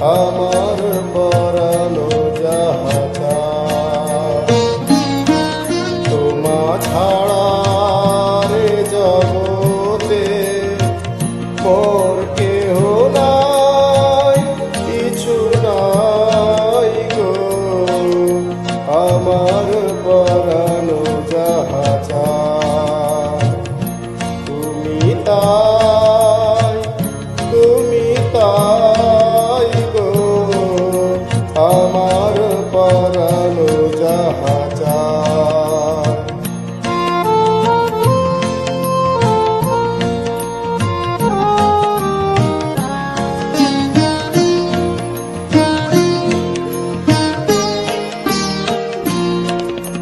আমার পরানো যাহা চায়। তোমা ছাড়া রে জগতে মোর কেহ নাই, কিছু নাই গো। আমার পরানো যাহা চায়, তুমি তাই, তুমি তাই গো। আমার পরানো যাহা চায়।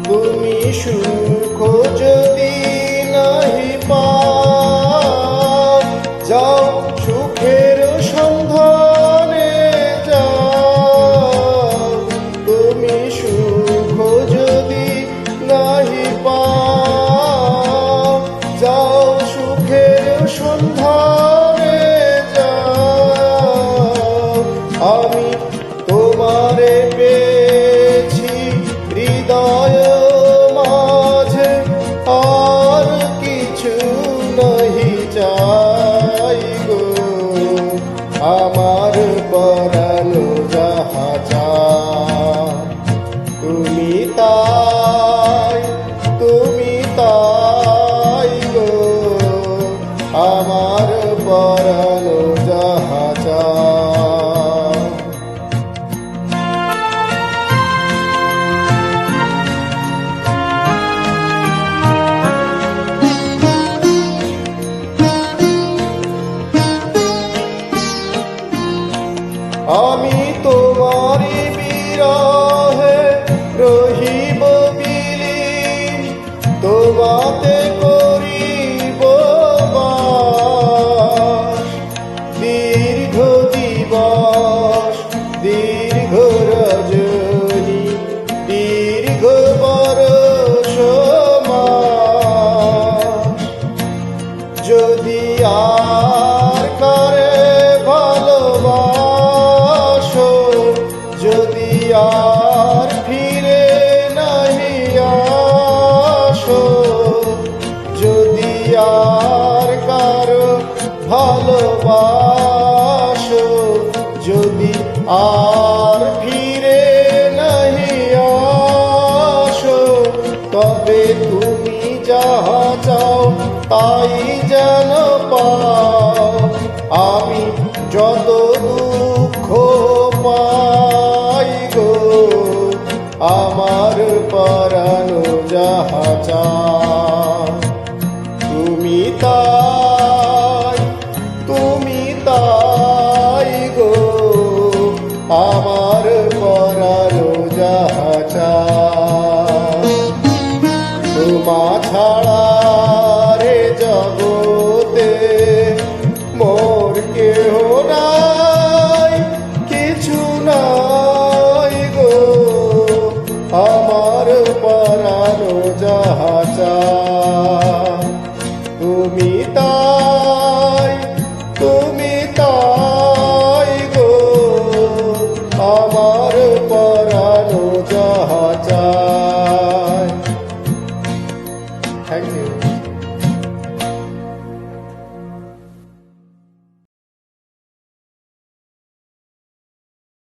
তুমি সুখ যদি নাহি পাও, যাও সুখের সন্ধানে যাও। তুমি সুখ যদি নাহি পাও, যাও সুখের সন্ধানে যাও। আমি তোমারে পেয়েছি হৃদয় মাঝে, আর কিছু নাহি চাই গো। আমার পরানো যাহা চায়, তুমি তাই, তুমি তাই গো। আমার পরানো যাহা চায়। আমি তোমারি বিরহে রহিব বিলীন, তোমাতে করিব বাস। দীর্ঘ দিবস, দীর্ঘ রজনী, দীর্ঘ বরষ মাস। যদি আর কারে ভালোবাসো, যদি আর ফিরে নাহি আসো, যদি আর কারো ভালোবাসো, যদি আর ফিরে নাহি আসো, তবে তুমি যাহা চাও তাই যেন পাও। আমি যত দুঃখ পাই গো, আমার পরানো যাহা চায়।